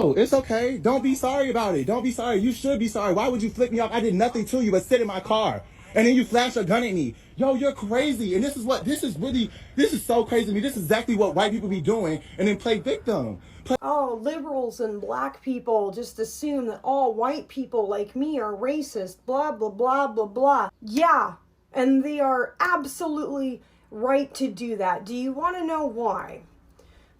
No, it's okay. Don't be sorry about it. Don't be sorry. You should be sorry. Why would you flip me off? I did nothing to you but sit in my car. And then you flash a gun at me. Yo, you're crazy. And this is so crazy to me. This is exactly what white people be doing and then play victim. Oh, liberals and black people just assume that all white people like me are racist, blah, blah, blah, blah, blah. Yeah, and they are absolutely right to do that. Do you want to know why?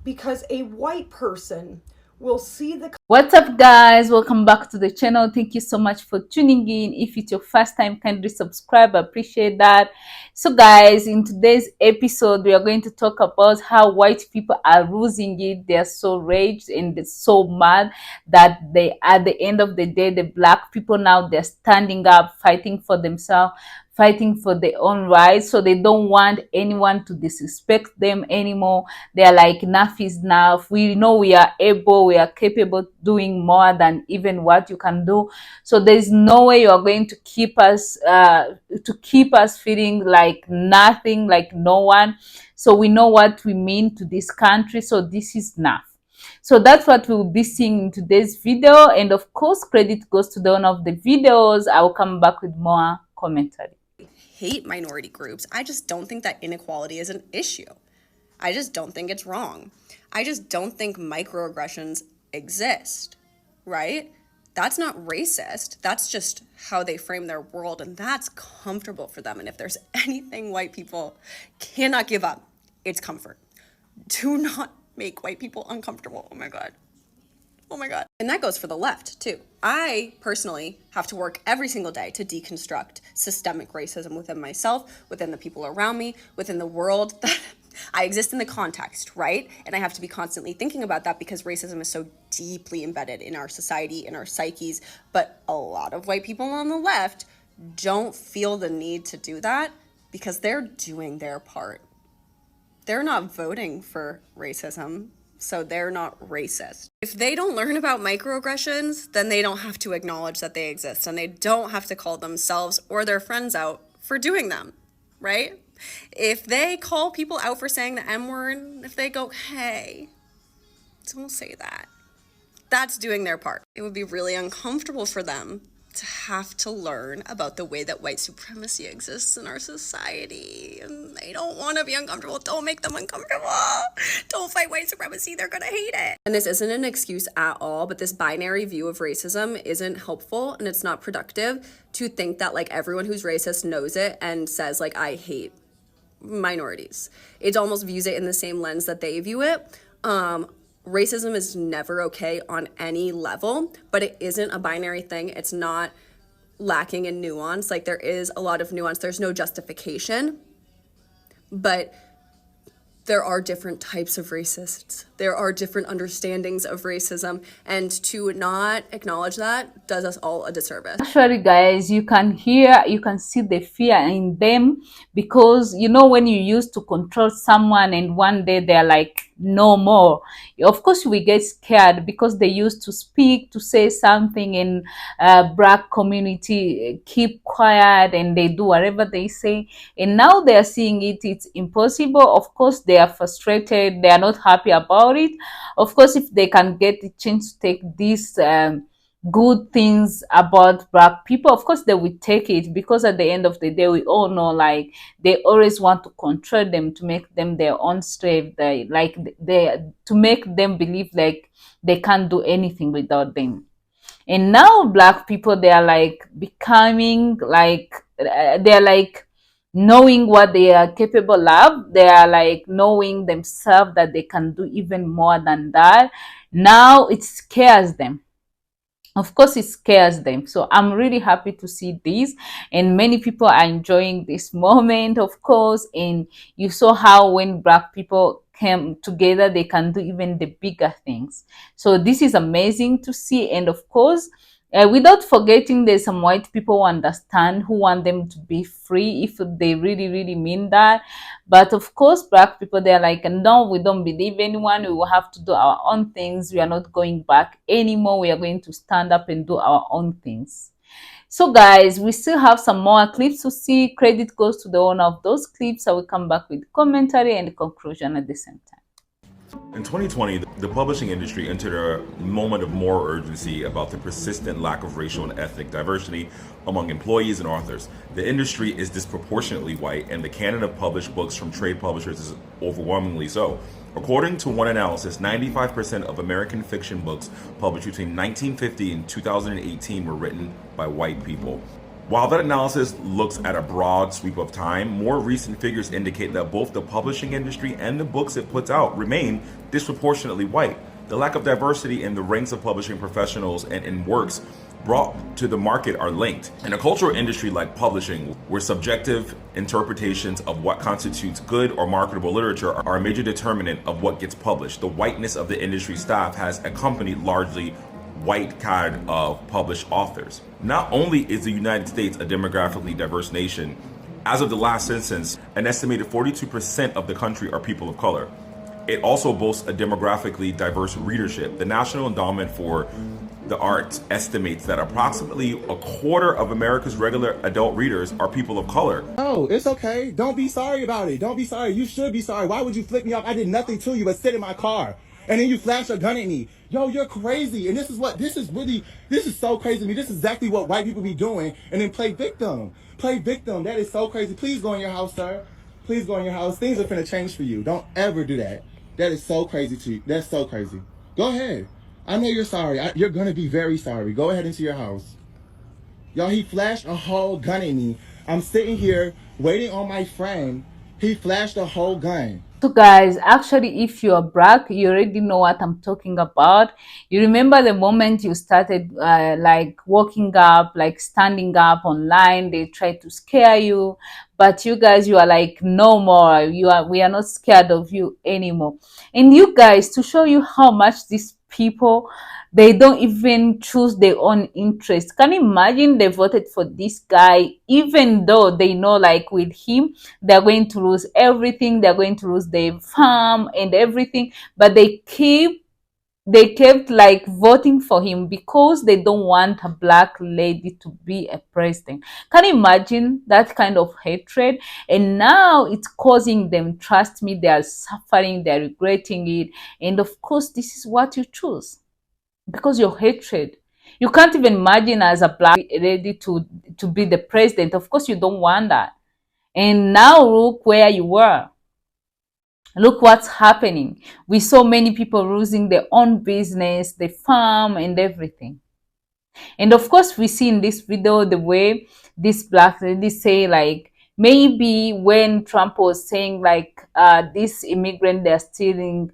Because a white person will see the... What's up, guys? Welcome back to the channel. Thank you so much for tuning in. If it's your first time, kindly subscribe. I appreciate that. So guys, in today's episode, we are going to talk about how white people are losing it. They are so raged and they're so mad that they, at the end of the day, the black people now, they're standing up, fighting for themselves, fighting for their own rights. So they don't want anyone to disrespect them anymore. They're like, enough is enough. We know we are able, we are capable of doing more than even what you can do. So there's no way you are going to keep us feeling like nothing, like no one. So we know what we mean to this country. So this is enough. So that's what we'll be seeing in today's video. And of course, credit goes to the one of the videos. I will come back with more commentary. Hate minority groups. I just don't think that inequality is an issue. I just don't think it's wrong. I just don't think microaggressions exist, right? That's not racist. That's just how they frame their world, and that's comfortable for them. And if there's anything white people cannot give up, it's comfort. Do not make white people uncomfortable. Oh my God. Oh my God. And that goes for the left too. I personally have to work every single day to deconstruct systemic racism within myself, within the people around me, within the world that I exist in the context, right? And I have to be constantly thinking about that because racism is so deeply embedded in our society, in our psyches. But a lot of white people on the left don't feel the need to do that because they're doing their part. They're not voting for racism, so they're not racist. If they don't learn about microaggressions, then they don't have to acknowledge that they exist, and they don't have to call themselves or their friends out for doing them, right? If they call people out for saying the M-word, if they go, hey, don't say that, that's doing their part. It would be really uncomfortable for them to have to learn about the way that white supremacy exists in our society. And they don't want to be uncomfortable. Don't make them uncomfortable. Don't fight white supremacy. They're going to hate it. And this isn't an excuse at all, but this binary view of racism isn't helpful and it's not productive to think that like everyone who's racist knows it and says like, I hate minorities. It almost views it in the same lens that they view it. Racism is never okay on any level, but it isn't a binary thing. It's not lacking in nuance. Like there is a lot of nuance. There's no justification, but there are different types of racists. There are different understandings of racism, and to not acknowledge that does us all a disservice. Actually, guys, you can see the fear in them because, you know, when you used to control someone and one day they're like, no more. Of course, we get scared because they used to speak, to say something in black community, keep quiet, and they do whatever they say. And now they are seeing it's impossible. Of course, they are frustrated. They are not happy about it. Of course, if they can get the chance to take these good things about black people, of course they will take it, because at the end of the day we all know like they always want to control them, to make them their own slave, to make them believe like they can't do anything without them. And now black people, they are like becoming like they're like knowing what they are capable of. They are like knowing themselves that they can do even more than that. Now it scares them. Of course, it scares them. So I'm really happy to see this, and many people are enjoying this moment, of course. And you saw how when black people came together, they can do even the bigger things. So this is amazing to see. And of course, without forgetting, there's some white people who understand, who want them to be free if they really, really mean that. But of course, black people, they're like, no, we don't believe anyone. We will have to do our own things. We are not going back anymore. We are going to stand up and do our own things. So guys, we still have some more clips to see. Credit goes to the owner of those clips. I will come back with commentary and conclusion at the same time. In 2020, the publishing industry entered a moment of moral urgency about the persistent lack of racial and ethnic diversity among employees and authors. The industry is disproportionately white, and the canon of published books from trade publishers is overwhelmingly so. According to one analysis, 95% of American fiction books published between 1950 and 2018 were written by white people. While that analysis looks at a broad sweep of time, more recent figures indicate that both the publishing industry and the books it puts out remain disproportionately white. The lack of diversity in the ranks of publishing professionals and in works brought to the market are linked. In a cultural industry like publishing, where subjective interpretations of what constitutes good or marketable literature are a major determinant of what gets published, the whiteness of the industry staff has accompanied largely white cadre of published authors. Not only is the United States a demographically diverse nation, as of the last census, an estimated 42% of the country are people of color. It also boasts a demographically diverse readership. The National Endowment for the Arts estimates that approximately a quarter of America's regular adult readers are people of color. No, it's okay. Don't be sorry about it. Don't be sorry. You should be sorry. Why would you flick me off? I did nothing to you but sit in my car. And then you flash a gun at me. Yo, you're crazy. And this is so crazy to me. This is exactly what white people be doing. And then play victim. Play victim. That is so crazy. Please go in your house, sir. Please go in your house. Things are finna change for you. Don't ever do that. That is so crazy to you. That's so crazy. Go ahead. I know you're sorry. You're gonna be very sorry. Go ahead into your house. Yo, he flashed a whole gun at me. I'm sitting here waiting on my friend. He flashed a whole gun. So guys, actually, if you're black, you already know what I'm talking about. You remember the moment you started like walking up, like standing up online, they tried to scare you, but you guys, you are like, no more. We are not scared of you anymore. And you guys, to show you how much these people, they don't even choose their own interest. Can you imagine they voted for this guy, even though they know like with him, they're going to lose everything, they're going to lose their farm and everything, but they kept like voting for him because they don't want a black lady to be a president. Can you imagine that kind of hatred? And now it's causing them, trust me, they are suffering, they're regretting it. And of course, this is what you choose because your hatred. You can't even imagine as a black lady to be the president. Of course, you don't want that. And now look where you were. Look what's happening. We saw many people losing their own business, the farm and everything. And of course, we see in this video the way this black lady say like, maybe when Trump was saying like this immigrant, they're stealing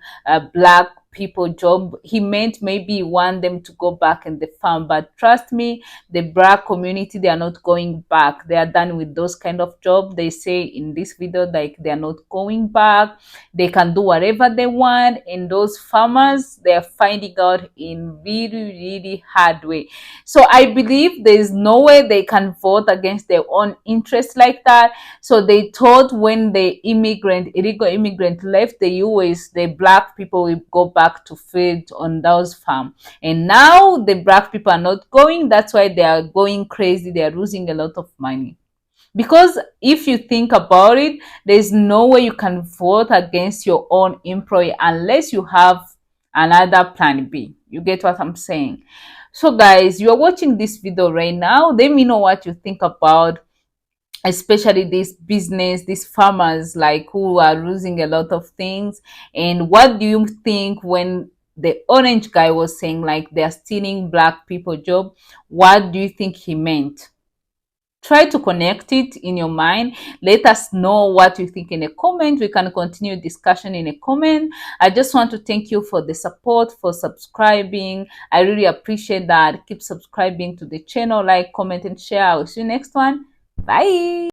black people job, he meant maybe he want them to go back in the farm. But trust me, the black community, they are not going back. They are done with those kind of job. They say in this video like they are not going back. They can do whatever they want. And those farmers, they are finding out in really, really hard way. So I believe there is no way they can vote against their own interests like that. So they thought when the illegal immigrant left the US, the black people will go back to feed on those farms. And now the black people are not going. That's why they are going crazy. They are losing a lot of money. Because if you think about it, there's no way you can vote against your own employee unless you have another plan B. You get what I'm saying? So guys, you are watching this video right now. Let me know what you think about especially this business, these farmers like who are losing a lot of things. And what do you think when the orange guy was saying like they're stealing black people job? What do you think he meant? Try to connect it in your mind. Let us know what you think in a comment. We can continue discussion in a comment. I just want to thank you for the support, for subscribing. I really appreciate that. Keep subscribing to the channel, like, comment, and share. I'll see you next one. Bye.